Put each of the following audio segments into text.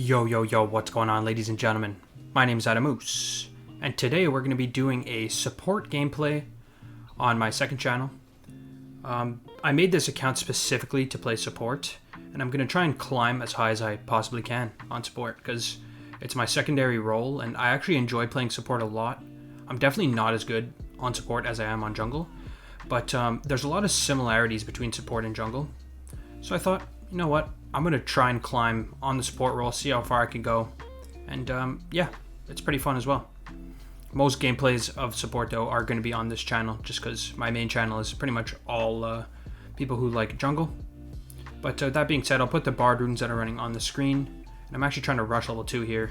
Yo, yo, yo, what's going on, ladies and gentlemen? My name is Adamoose, and today we're going to be doing a support gameplay on my second channel. I made this account specifically to play support, and I'm going to try and climb as high as I possibly can on support, because it's my secondary role, and I actually enjoy playing support a lot. I'm definitely not as good on support as I am on jungle, but there's a lot of similarities between support and jungle. So I thought, you know what? I'm going to try and climb on the support role, see how far I can go. And yeah, it's pretty fun as well. Most gameplays of support, though, are going to be on this channel, just because my main channel is pretty much all people who like jungle. But that being said, I'll put the bard runes that are running on the screen. And I'm actually trying to rush level 2 here,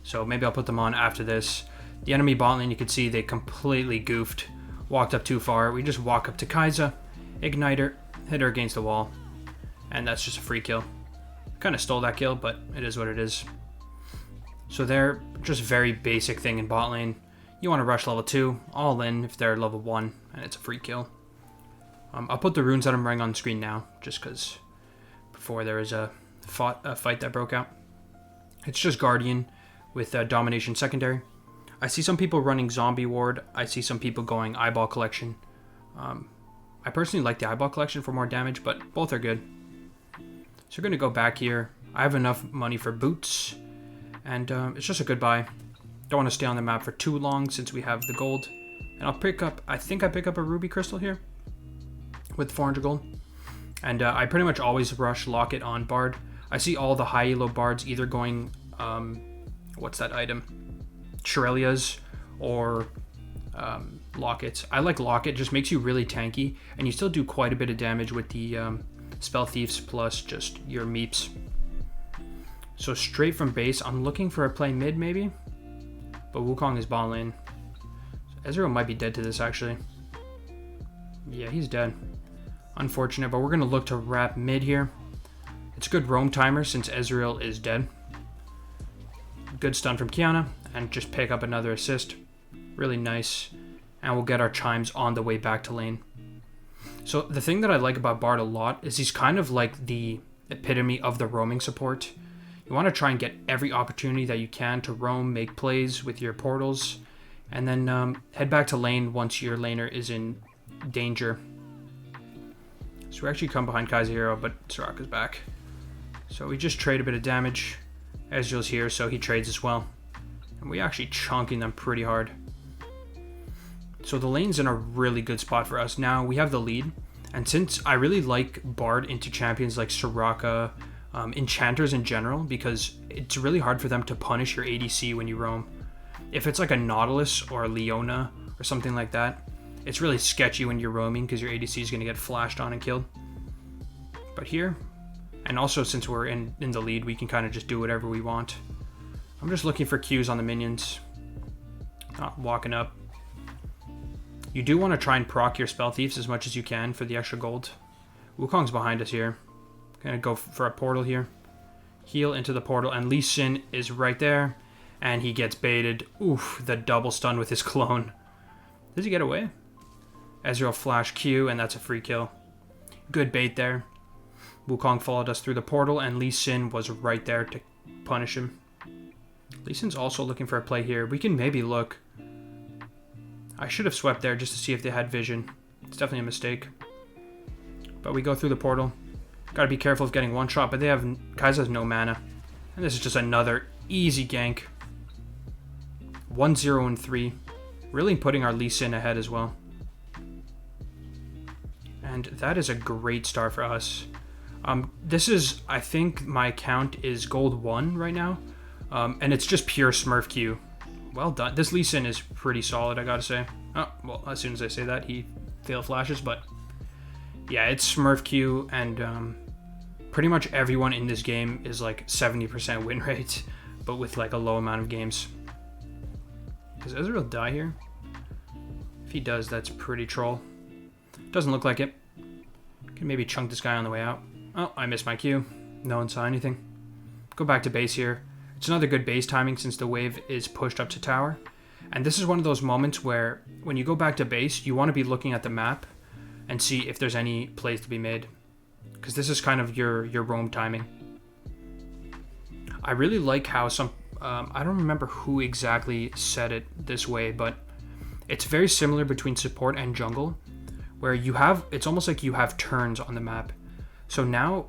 so maybe I'll put them on after this. The enemy bot lane, you can see they completely goofed. Walked up too far. We just walk up to Kai'Sa, ignite her, hit her against the wall. And that's just a free kill. Kind of stole that kill, but it is what it is. So they're just very basic thing in bot lane. You want to rush level 2, all in if they're level 1, and it's a free kill. I'll put the runes that I'm running on the screen now, just because before there was a fight that broke out. It's just Guardian with Domination secondary. I see some people running Zombie Ward. I see some people going Eyeball Collection. I personally like the Eyeball Collection for more damage, but both are good. So we're going to go back here. I have enough money for boots, and it's just a good buy. Don't want to stay on the map for too long since we have the gold. And I'll pick up, I think I pick up a ruby crystal here with 400 gold. And I pretty much always rush Locket on Bard. I see all the high elo bards either going, what's that item? Shirelias or Lockets. I like Locket, just makes you really tanky, and you still do quite a bit of damage with the Spell Thieves plus just your meeps. So straight from base, I'm looking for a play mid maybe, but Wukong is bot lane. So Ezreal might be dead to this actually. Yeah, he's dead. Unfortunate, but we're going to look to wrap mid here. It's a good roam timer since Ezreal is dead. Good stun from Kiana, and just pick up another assist. Really nice. And we'll get our chimes on the way back to lane. So the thing that I like about Bard a lot is he's kind of like the epitome of the roaming support. You want to try and get every opportunity that you can to roam, make plays with your portals, and then head back to lane once your laner is in danger. So we actually come behind Kai'Sa hero, but Soraka's back. So we just trade a bit of damage. Ezreal's here, so he trades as well. And we actually chunking them pretty hard. So the lane's in a really good spot for us. Now we have the lead, and since I really like Bard into champions like Soraka, enchanters in general, because it's really hard for them to punish your ADC when you roam. If it's like a Nautilus or a Leona or something like that, it's really sketchy when you're roaming because your ADC is going to get flashed on and killed. But here, and also since we're in the lead, we can kind of just do whatever we want. I'm just looking for Qs on the minions. Not walking up. You do want to try and proc your Spell Thieves as much as you can for the extra gold. Wukong's behind us here. Gonna go for a portal here. Heal into the portal, and Lee Sin is right there. And he gets baited. Oof, the double stun with his clone. Does he get away? Ezreal flash Q, and that's a free kill. Good bait there. Wukong followed us through the portal, and Lee Sin was right there to punish him. Lee Sin's also looking for a play here. We can maybe look. I should have swept there just to see if they had vision. It's definitely a mistake. But we go through the portal. Gotta be careful of getting one shot, but they have... Kai'Sa has no mana. And this is just another easy gank. 1-0 and 3. Really putting our Lee Sin ahead as well. And that is a great start for us. This is... I think my account is gold 1 right now. And it's just pure Smurf Q. Well done. This Lee Sin is pretty solid, I gotta say. Oh, well, as soon as I say that, he fail flashes, but... Yeah, it's Smurf Q, and pretty much everyone in this game is like 70% win rate, but with like a low amount of games. Does Ezreal die here? If he does, that's pretty troll. Doesn't look like it. Can maybe chunk this guy on the way out. Oh, I missed my Q. No one saw anything. Go back to base here. It's another good base timing since the wave is pushed up to tower. And this is one of those moments where when you go back to base, you want to be looking at the map and see if there's any plays to be made. Because this is kind of your roam timing. I really like how some, I don't remember who exactly said it this way, but it's very similar between support and jungle, where you have, it's almost like you have turns on the map. So now,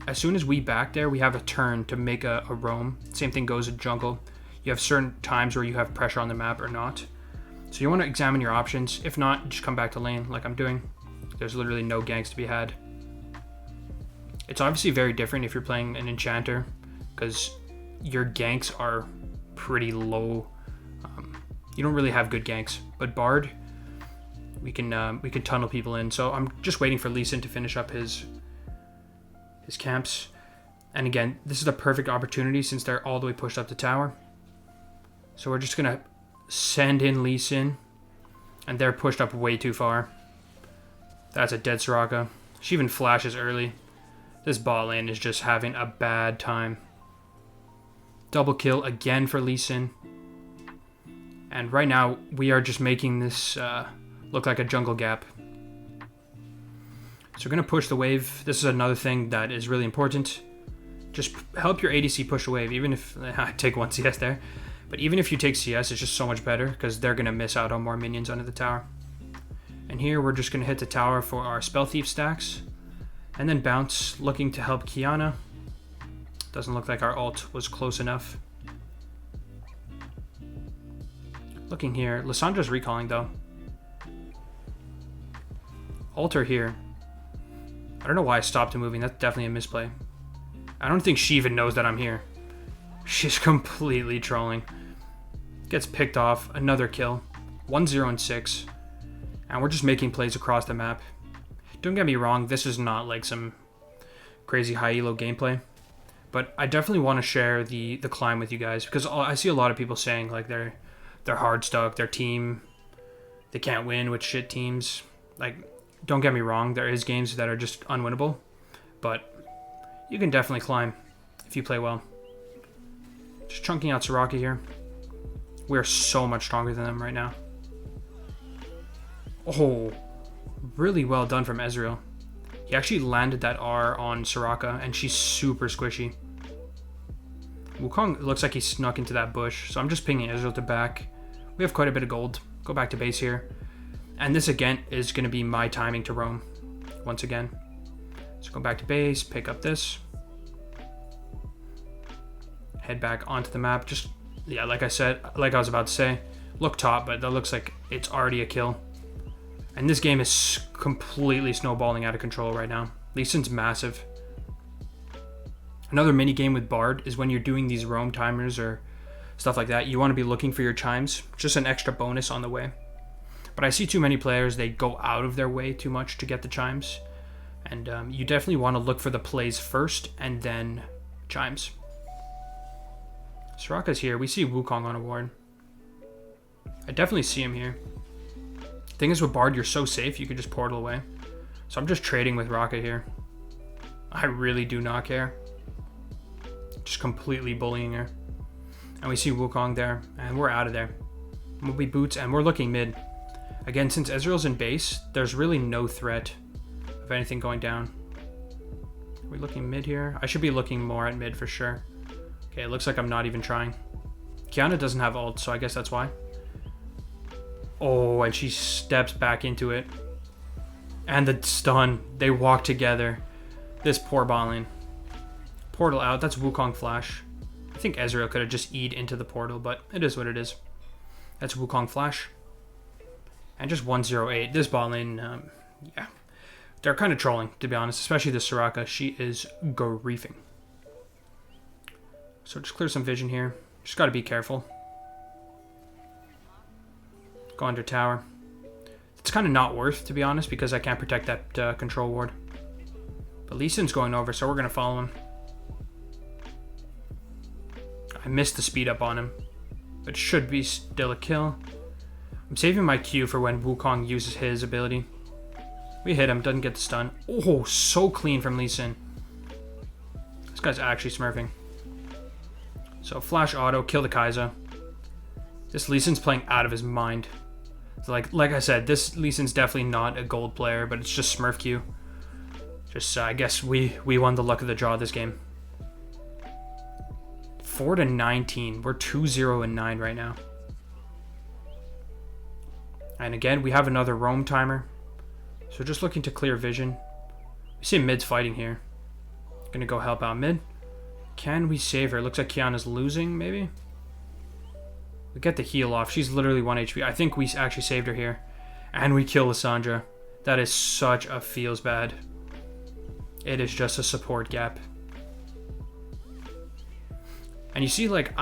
as soon as we back there, we have a turn to make a roam. Same thing goes with jungle. You have certain times where you have pressure on the map or not. So you want to examine your options. If not, just come back to lane like I'm doing. There's literally no ganks to be had. It's obviously very different if you're playing an enchanter, because your ganks are pretty low. You don't really have good ganks. But Bard, we can tunnel people in. So I'm just waiting for Lee Sin to finish up his camps. And again, this is the perfect opportunity since they're all the way pushed up the tower. So we're just gonna send in Lee Sin, and they're pushed up way too far. That's a dead Soraka. She even flashes early. This bot lane is just having a bad time. Double kill again for Lee Sin. And right now, we are just making this look like a jungle gap. So we're going to push the wave. This is another thing that is really important. Just help your ADC push a wave, even if I take 1 CS there. But even if you take CS, it's just so much better because they're going to miss out on more minions under the tower. And here we're just going to hit the tower for our Spell Thief stacks. And then bounce, looking to help Kiana. Doesn't look like our ult was close enough. Looking here, Lissandra's recalling though. Alter here. I don't know why I stopped him moving. That's definitely a misplay. I don't think she even knows that I'm here. She's completely trolling. Gets picked off. Another kill. 1-0 and 6. And we're just making plays across the map. Don't get me wrong, this is not like some crazy high elo gameplay. But I definitely want to share the climb with you guys, because I see a lot of people saying like they're hard stuck, their team, they can't win with shit teams. Like, don't get me wrong, there is games that are just unwinnable, but you can definitely climb if you play well. Just chunking out Soraka here. We're so much stronger than them right now. Oh, really well done from Ezreal. He actually landed that R on Soraka, and she's super squishy. Wukong looks like he snuck into that bush, so I'm just pinging Ezreal to back. We have quite a bit of gold. Go back to base here. And this again is going to be my timing to roam once again. So go back to base, pick up this. Head back onto the map. Just, yeah, like I said, like I was about to say, look top, but that looks like it's already a kill. And this game is completely snowballing out of control right now. Lee Sin's massive. Another mini game with Bard is when you're doing these roam timers or stuff like that, you want to be looking for your chimes. Just an extra bonus on the way. But I see too many players, they go out of their way too much to get the chimes. And you definitely want to look for the plays first and then chimes. Soraka's here. We see Wukong on a ward. I definitely see him here. Thing is with Bard, you're so safe, you can just portal away. So I'm just trading with Rocket here. I really do not care. Just completely bullying her. And we see Wukong there, and we're out of there. We'll be boots, and we're looking mid. Again, since Ezreal's in base, there's really no threat of anything going down. Are we looking mid here? I should be looking more at mid for sure. Okay, it looks like I'm not even trying. Kiana doesn't have ult, so I guess that's why. Oh, and she steps back into it. And the stun. They walk together. This poor bot lane. Portal out. That's Wukong flash. I think Ezreal could have just E'd into the portal, but it is what it is. That's Wukong flash. And just 108. This bot lane, yeah. They're kind of trolling, to be honest. Especially the Soraka. She is griefing. So just clear some vision here. Just got to be careful. Go under tower. It's kind of not worth, to be honest, because I can't protect that control ward. But Lee Sin's going over, so we're going to follow him. I missed the speed up on him, but should be still a kill. I'm saving my Q for when Wukong uses his ability. We hit him, doesn't get the stun. Oh, so clean from Lee Sin. This guy's actually smurfing. So flash auto, kill the Kai'Sa. This Lee Sin's playing out of his mind. So like I said, this Lee Sin's definitely not a gold player, but it's just Smurf Q. Just I guess we won the luck of the draw this game. 4 to 19. We're 2-0 and 9 right now. And again, we have another roam timer. So just looking to clear vision. We see mid's fighting here. Gonna go help out mid. Can we save her? Looks like Kiana's losing, maybe? We get the heal off. She's literally 1 HP. I think we actually saved her here. And we kill Lissandra. That is such a feels bad. It is just a support gap. And you see, like,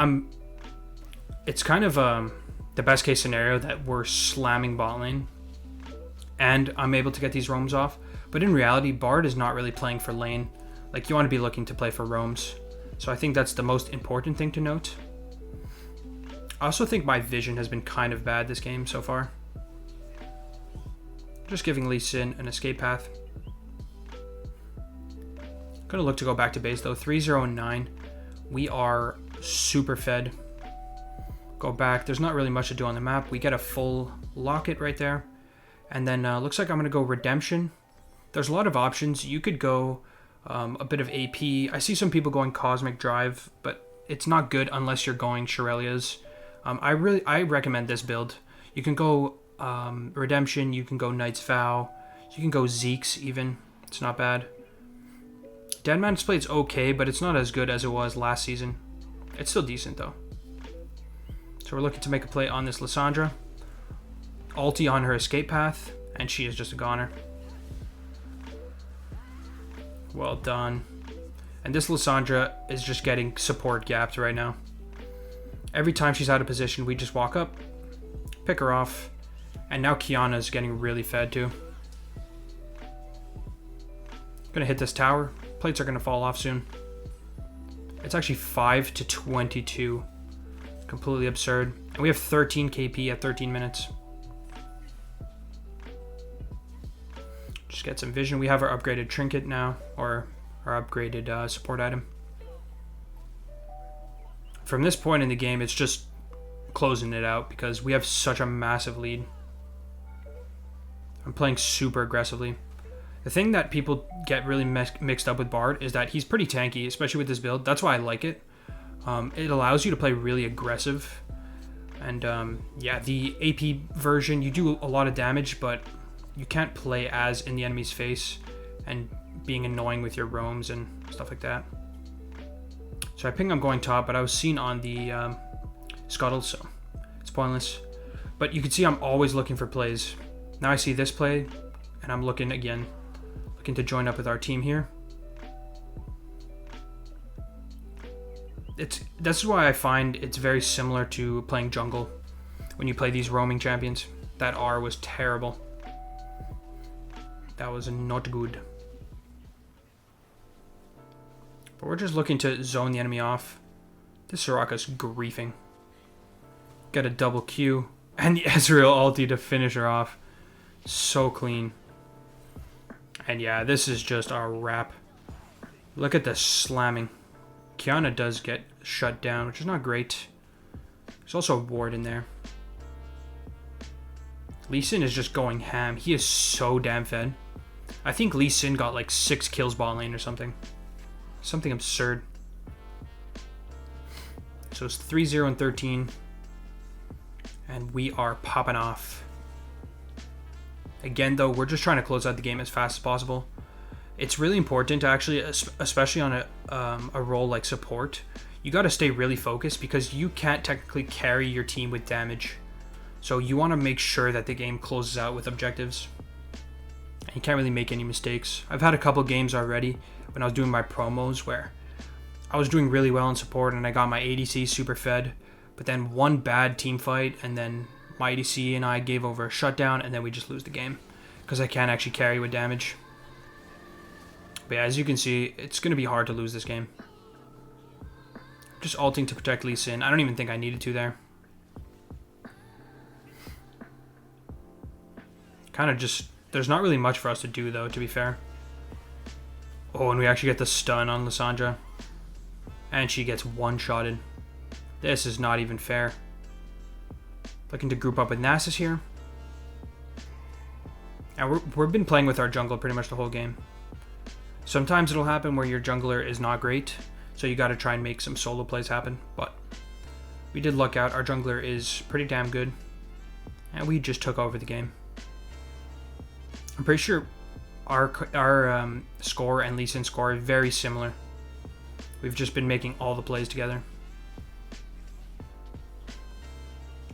it's kind of the best case scenario that we're slamming bot lane and I'm able to get these roams off. But in reality, Bard is not really playing for lane. Like, you want to be looking to play for roams. So I think that's the most important thing to note. I also think my vision has been kind of bad this game so far. Just giving Lee Sin an escape path. Gonna look to go back to base though. 3-0 and 9. We are super fed. Go back. There's not really much to do on the map. We get a full locket right there. And then looks like I'm gonna go Redemption. There's a lot of options. You could go a bit of AP. I see some people going Cosmic Drive, but it's not good unless you're going Shirelia's. I recommend this build. You can go Redemption, you can go Knight's Vow, you can go Zeke's even. It's not bad. Deadman's Plate's okay, but it's not as good as it was last season. It's still decent though. So we're looking to make a play on this Lissandra. Ulti on her escape path, and she is just a goner. Well done. And this Lissandra is just getting support gapped right now. Every time she's out of position, we just walk up, pick her off, and now Kiana's getting really fed too. Gonna hit this tower. Plates are gonna fall off soon. It's actually 5 to 22. Completely absurd. And we have 13 KP at 13 minutes. Just get some vision. We have our upgraded trinket now, or our upgraded support item. From this point in the game, it's just closing it out because we have such a massive lead. I'm playing super aggressively. The thing that people get really mixed up with Bard is that he's pretty tanky, especially with this build. That's why I like it. It allows you to play really aggressive. And yeah, the AP version, you do a lot of damage, but you can't play as in the enemy's face and being annoying with your roams and stuff like that. So I think I'm going top, but I was seen on the scuttle, so it's pointless. But you can see I'm always looking for plays. Now I see this play, and I'm looking again. Looking to join up with our team here. This is why I find it's very similar to playing jungle. When you play these roaming champions. That R was terrible. That was not good. But we're just looking to zone the enemy off. This Soraka's griefing. Get a double Q. And the Ezreal ulti to finish her off. So clean. And yeah, this is just our wrap. Look at the slamming. Kiana does get shut down, which is not great. There's also a ward in there. Lee Sin is just going ham. He is so damn fed. I think Lee Sin got like 6 kills bot lane or something. Something absurd. So it's 3-0 and 13. And we are popping off. Again, though, we're just trying to close out the game as fast as possible. It's really important to actually, especially on a role like support, you got to stay really focused because you can't technically carry your team with damage. So you want to make sure that the game closes out with objectives. And you can't really make any mistakes. I've had a couple games already when I was doing my promos where I was doing really well in support and I got my ADC super fed. But then one bad team fight and then my ADC and I gave over a shutdown and then we just lose the game. Because I can't actually carry with damage. But yeah, as you can see, it's going to be hard to lose this game. Just ulting to protect Lee Sin. I don't even think I needed to there. Kind of just... There's not really much for us to do, though, to be fair. Oh, and we actually get the stun on Lissandra. And she gets one-shotted. This is not even fair. Looking to group up with Nasus here. And we've been playing with our jungle pretty much the whole game. Sometimes it'll happen where your jungler is not great. So you got to try and make some solo plays happen. But we did luck out. Our jungler is pretty damn good. And we just took over the game. I'm pretty sure our score and Lee Sin's score are very similar. We've just been making all the plays together.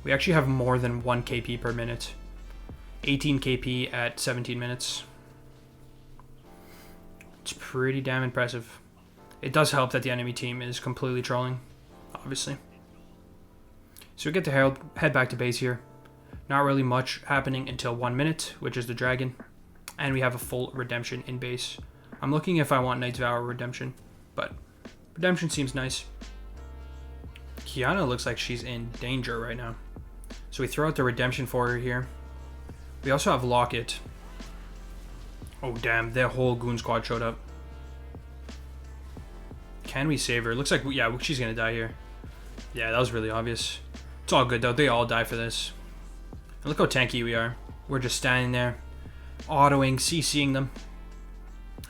We actually have more than 1 KP per minute. 18 KP at 17 minutes. It's pretty damn impressive. It does help that the enemy team is completely trolling, obviously. So we get to head back to base here. Not really much happening until 1 minute, which is the dragon. And we have a full redemption in base. I'm looking if I want Knight's Vow redemption, but redemption seems nice. Kiana looks like she's in danger right now. So we throw out the redemption for her here. We also have Locket. Oh damn, their whole goon squad showed up. Can we save her? Looks like, yeah, she's gonna die here. Yeah, that was really obvious. It's all good though, they all die for this. And look how tanky we are. We're just standing there, autoing, CCing them.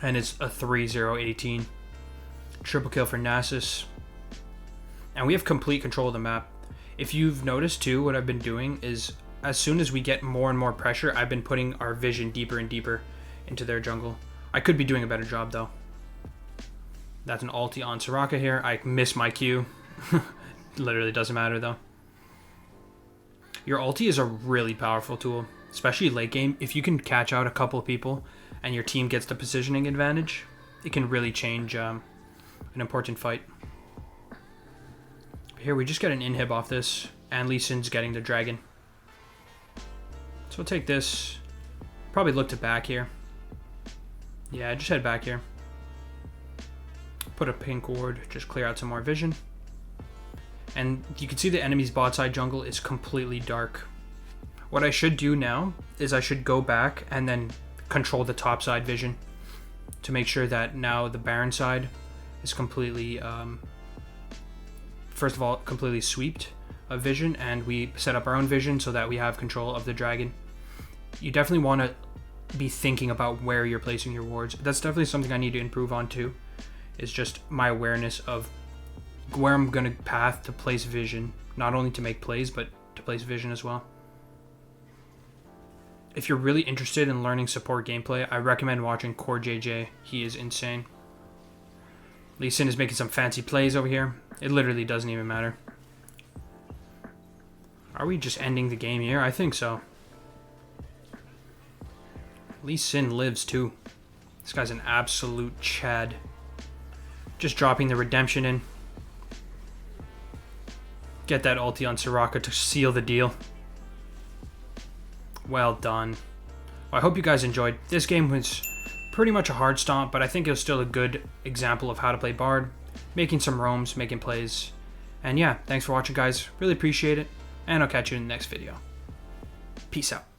And it's a 3-0-18. Triple kill for Nasus. And we have complete control of the map. If you've noticed too, what I've been doing is as soon as we get more and more pressure, I've been putting our vision deeper and deeper into their jungle. I could be doing a better job though. That's an ulti on Soraka here. I miss my Q. Literally doesn't matter though. Your ulti is a really powerful tool, especially late game. If you can catch out a couple of people and your team gets the positioning advantage, it can really change an important fight. Here we just get an inhib off this, and Lee Sin's getting the dragon. So we'll take this. Probably look to back here. Yeah, just head back here. Put a pink ward, just clear out some more vision. And you can see the enemy's bot side jungle is completely dark. What I should do now is I should go back and then control the top side vision to make sure that now the Baron side is completely, first of all, completely sweeped of vision, and we set up our own vision so that we have control of the dragon. You definitely want to be thinking about where you're placing your wards. That's definitely something I need to improve on too, is just my awareness of where I'm going to path to place vision, not only to make plays, but to place vision as well. If you're really interested in learning support gameplay, I recommend watching Core JJ. He is insane. Lee Sin is making some fancy plays over here. It literally doesn't even matter. Are we just ending the game here? I think so. Lee Sin lives too. This guy's an absolute Chad. Just dropping the redemption in. Get that ulti on Soraka to seal the deal. Well done. Well, I hope you guys enjoyed. This game was pretty much a hard stomp, but I think it was still a good example of how to play Bard. Making some roams, making plays. And yeah, thanks for watching guys. Really appreciate it. And I'll catch you in the next video. Peace out.